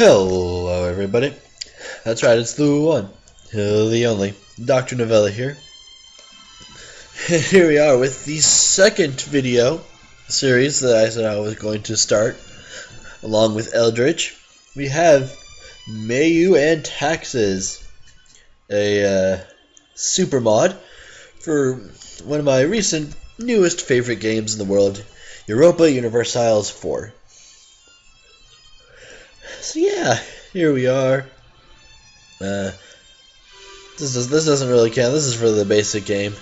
Hello everybody, that's right, it's the one, the only, Dr.Novella here. Here we are with the second video series that I said I was going to start, along with Eldritch. We have MEIOU and Taxes, a super mod for one of my recent newest favorite games in the world, Europa Universalis 4. So yeah, here we are. This doesn't really count. This is for the basic game.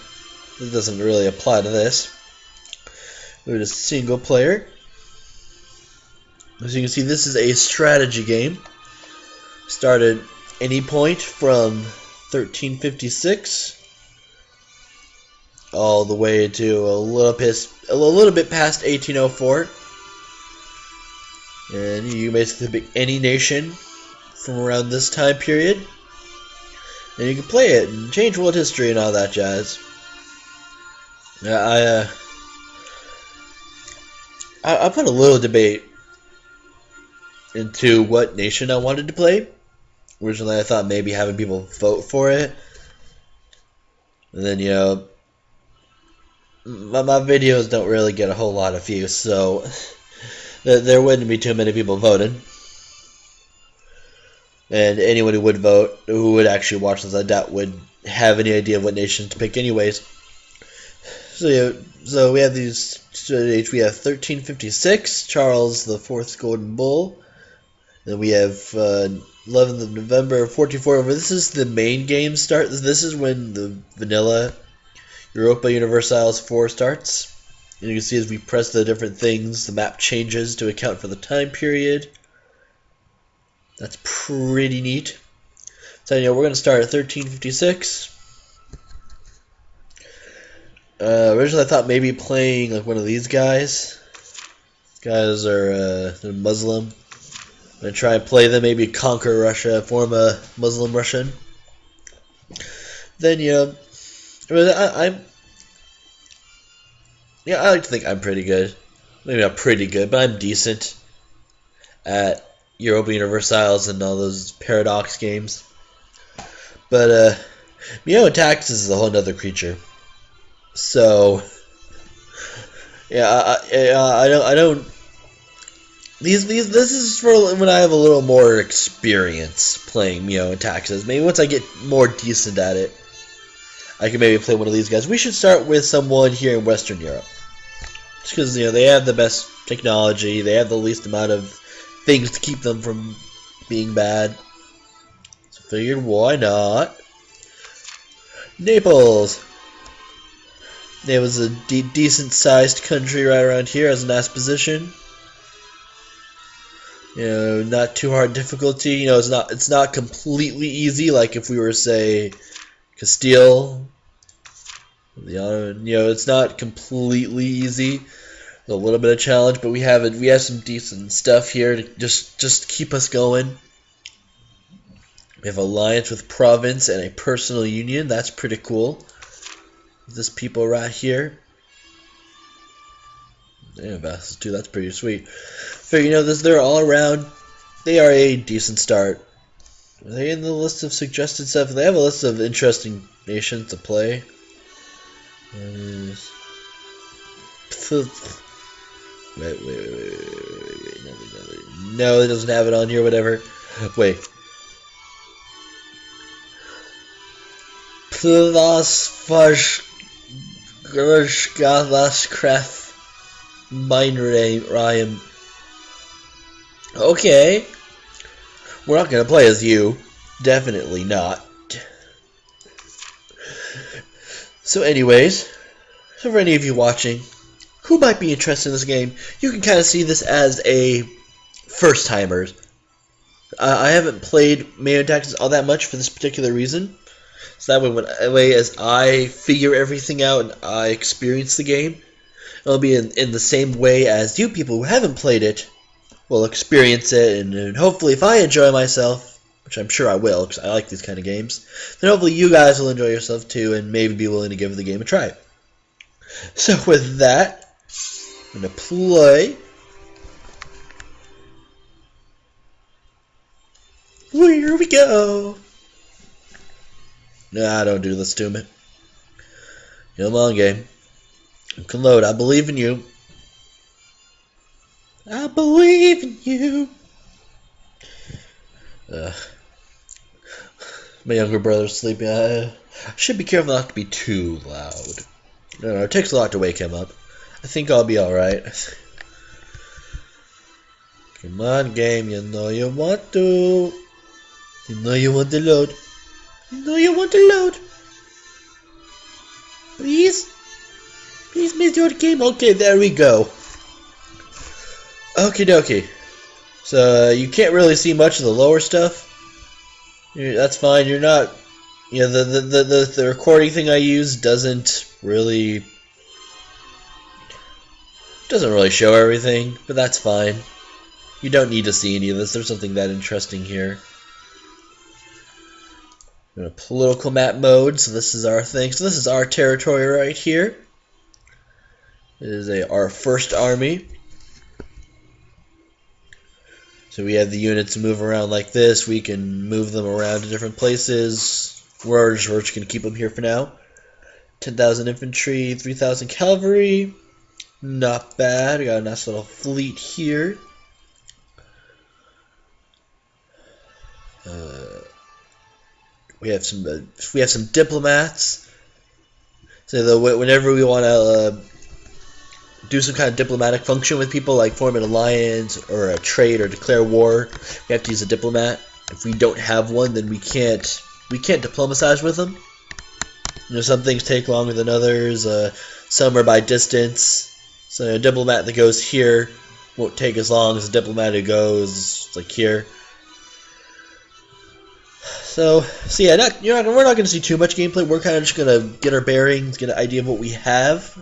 This doesn't really apply to this. We're just single player. As you can see, this is a strategy game. Started any point from 1356 all the way to a little bit past 1804. And you can basically pick any nation from around this time period, and you can play it and change world history and all that jazz. I put a little debate into what nation I wanted to play. Originally, I thought maybe having people vote for it, and then my videos don't really get a whole lot of views, so there wouldn't be too many people voting. And anyone who would vote, who would actually watch this, I doubt would have any idea of what nation to pick anyways. So yeah, so we have these, we have 1356, Charles IV's Golden Bull. Then we have 11th of November, 44. This is the main game start. This is when the vanilla Europa Universalis 4 starts. And you can see as we press the different things, the map changes to account for the time period. That's pretty neat. So we're going to start at 1356. Originally I thought maybe playing like one of these guys. These guys are they're Muslim. I'm going to try and play them, maybe conquer Russia, form a Muslim Russian. Then I like to think I'm pretty good. Maybe not pretty good, but I'm decent at Europa Universalis and all those Paradox games. But MEIOU and Taxes is a whole other creature. So yeah, I don't. This is for when I have a little more experience playing MEIOU and Taxes. Maybe once I get more decent at it, I can maybe play one of these guys. We should start with someone here in Western Europe, just because they have the best technology, they have the least amount of things to keep them from being bad. So figured, why not? Naples. It was a decent-sized country right around here, has a nice position. Not too hard difficulty. It's not completely easy. Like if we were say Castile. It's not completely easy. A little bit of challenge, but we have some decent stuff here to just keep us going. We have alliance with province and a personal union. That's pretty cool. This people right here. Yeah, vassals too. That's pretty sweet. Figure they're all around. They are a decent start. Are they in the list of suggested stuff? They have a list of interesting nations to play. Wait. No, it doesn't have it on here, whatever. Wait. Okay. We're not going to play as you. Definitely not. So anyways, so for any of you watching who might be interested in this game, you can kind of see this as a first-timers. I haven't played MEIOU and Taxes all that much for this particular reason. So that way, as I figure everything out and I experience the game, it'll be in the same way as you people who haven't played it will experience it, and hopefully if I enjoy myself, which I'm sure I will because I like these kind of games, then hopefully you guys will enjoy yourself too and maybe be willing to give the game a try. So with that, I'm going to play Here we go. Nah, don't do this to me. Come on, game. You can load. I believe in you. I believe in you. My younger brother's sleeping. I should be careful not to be too loud. No, it takes a lot to wake him up. I think I'll be alright. Come on, game. You know you want to. You know you want to load. You know you want to load. Please? Please miss your game. Okay, there we go. Okie dokie. So you can't really see much of the lower stuff. That's fine. You're not. You know, the recording thing I use doesn't really show everything, but that's fine. You don't need to see any of this. There's nothing that interesting here. We're in a political map mode, so this is our thing. So this is our territory right here. It is our first army. So we have the units move around like this. We can move them around to different places. We're just going to keep them here for now. 10,000 infantry, 3,000 cavalry. Not bad. We got a nice little fleet here. We have some diplomats. So whenever we want to do some kind of diplomatic function with people, like form an alliance or a trade or declare war, we have to use a diplomat. If we don't have one, then we can't diplomatize with them. You know, some things take longer than others. Some are by distance. So a diplomat that goes here won't take as long as a diplomat who goes like here. So yeah, we're not going to see too much gameplay. We're kind of just going to get our bearings, get an idea of what we have.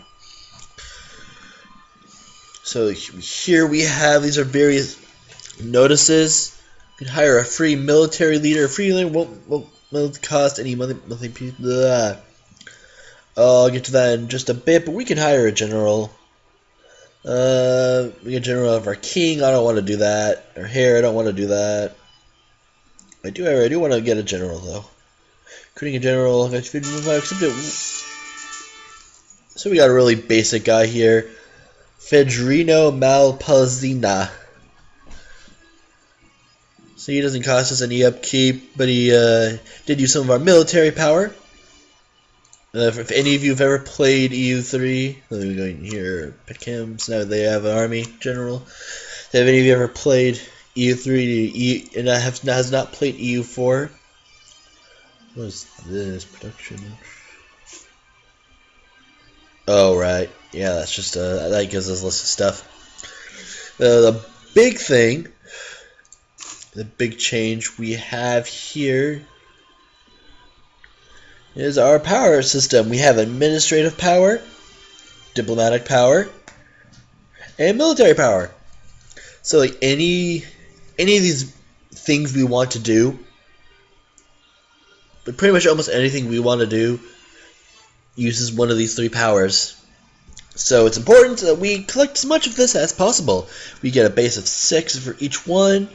So here we have, these are various notices. You can hire a free military leader. A free leader won't cost any monthly. I'll get to that in just a bit, but we can hire a general. We get a general of our king. I don't want to do that. Our hair. I don't want to do that. I do want to get a general though. Creating a general. So we got a really basic guy here. Fedrino Malpazina. So he doesn't cost us any upkeep, but he did use some of our military power. If any of you have ever played EU3, let me go in here, pick him. So now they have an army general. Have any of you ever played EU3 and has not played EU4? What is this production? Oh right, yeah, that's just that gives us a list of stuff. The big thing, the big change we have here is our power system. We have administrative power, diplomatic power, and military power. So like any of these things we want to do, but pretty much almost anything we want to do uses one of these three powers. So it's important that we collect as much of this as possible. We get a base of 6 for each one.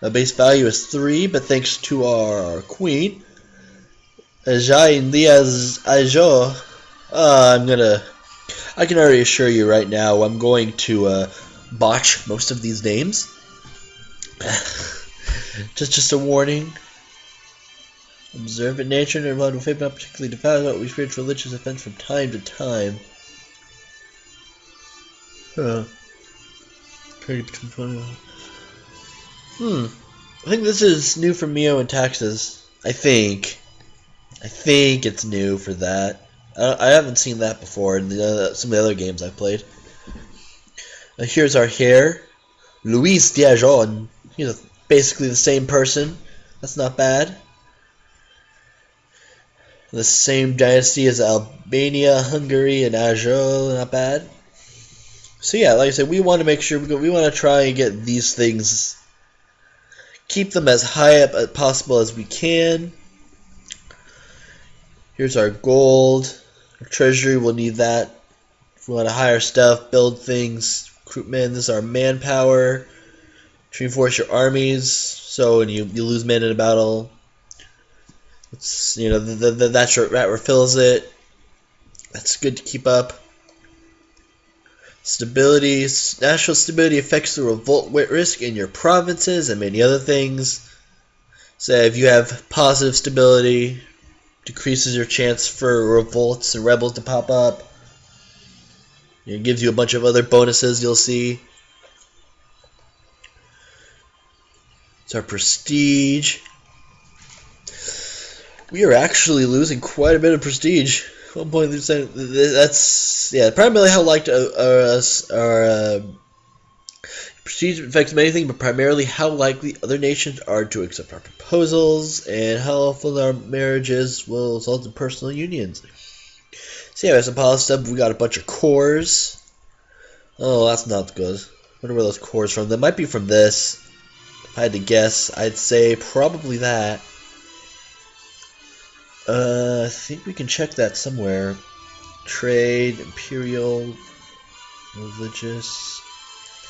A base value is 3, but thanks to our queen, I can already assure you right now, I'm going to botch most of these names. just a warning. Observant nature and involved with faith not particularly defiled, but we experience religious offense from time to time. I think this is new for MEIOU and Taxes. I think it's new for that. I haven't seen that before in some of the other games I've played. Here's our hair. Luis Diajon. He's basically the same person. That's not bad. The same dynasty as Albania, Hungary, and Ajol. Not bad. So yeah, like I said, we want to make sure we want to try and get these things, keep them as high up as possible as we can. Here's our gold. Our treasury, we'll need that. If we want to hire stuff, build things, recruitment. This is our manpower. To reinforce your armies. So when you lose men in a battle, it's, you know, that refills it. That's good to keep up. Stability. National stability affects the revolt risk in your provinces and many other things. So if you have positive stability, decreases your chance for revolts and rebels to pop up. It gives you a bunch of other bonuses you'll see. It's our prestige. We are actually losing quite a bit of prestige. 1.3%. That's, yeah, primarily how liked our prestige affects many things, but primarily how likely other nations are to accept our proposals and how often our marriages will result in personal unions. So yeah, we have some policy stuff. We got a bunch of cores. Oh, that's not good. I wonder where those cores from. That might be from this. If I had to guess, I'd say probably that. I think we can check that somewhere. Trade, imperial, religious.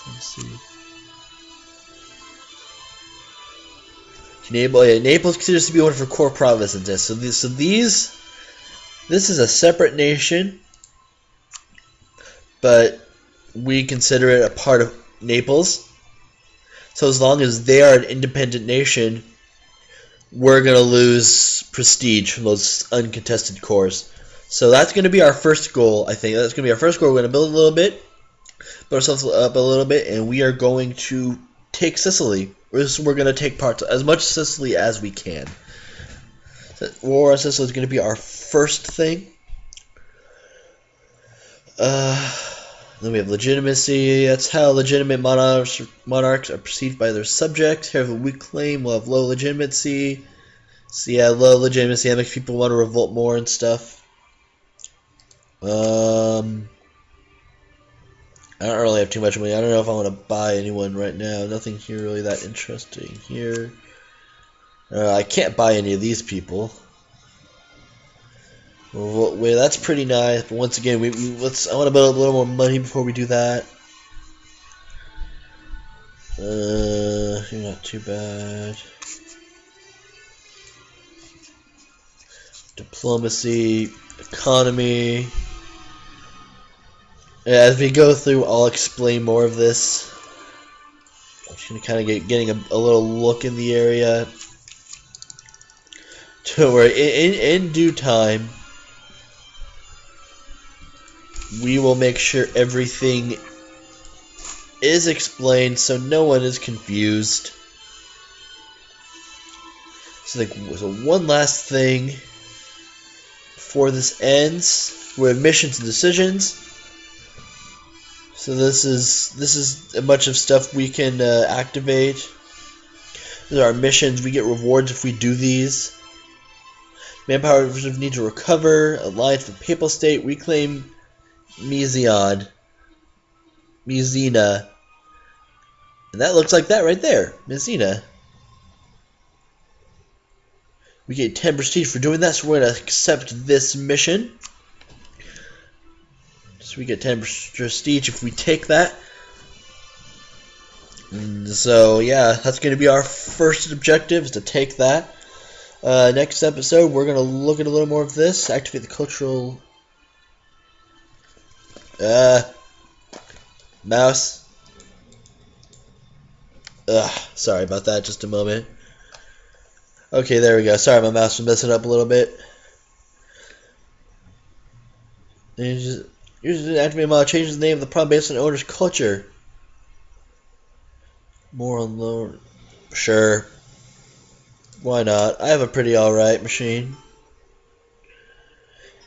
Let's see. Naples considers to be one of her core provinces. So this is a separate nation, but we consider it a part of Naples. So as long as they are an independent nation, we're going to lose prestige from those uncontested cores. So that's going to be our first goal, I think. That's going to be our first goal. We're going to build a little bit, build ourselves up a little bit, and we are going to take Sicily. We're going to take part as much Sicily as we can. So war on Sicily is going to be our first thing. Then we have legitimacy. That's how legitimate monarchs are perceived by their subjects. Here, if we claim we'll have low legitimacy. So yeah, low legitimacy, that makes people want to revolt more and stuff. I don't really have too much money. I don't know if I want to buy anyone right now. Nothing here really that interesting here. I can't buy any of these people. Well, that's pretty nice, but once again, I want to build up a little more money before we do that. You're not too bad. Diplomacy, economy. Yeah, as we go through, I'll explain more of this. I'm just gonna kind of getting a little look in the area. To where in due time, we will make sure everything is explained so no one is confused. So one last thing before this ends. We have missions and decisions. So this is a bunch of stuff we can activate. These are our missions. We get rewards if we do these. Manpower need to recover. Alliance with Papal State. Reclaim Mezina. And that looks like that right there. Mezina. We get 10 prestige for doing that, so we're going to accept this mission. So we get 10 prestige if we take that. And so yeah, that's going to be our first objective, is to take that. Next episode, we're going to look at a little more of this. Activate the cultural... mouse. Sorry about that, just a moment. Okay, there we go. Sorry, my mouse was messing up a little bit. Use an activate model, changes the name of the problem based on the owner's culture. More on lower. Sure. Why not? I have a pretty alright machine.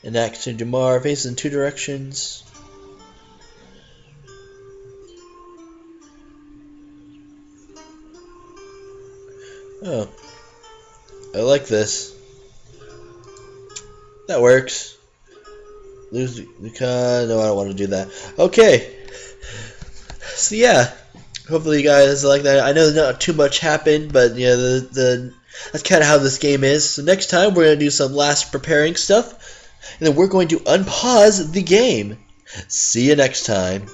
Enact to Dumar, faces in 2 directions. Oh. I like this. That works. Lose the no, I don't want to do that. Okay. So yeah, hopefully you guys like that. I know not too much happened, but yeah, that's kind of how this game is. So next time we're gonna do some last preparing stuff, and then we're going to unpause the game. See you next time.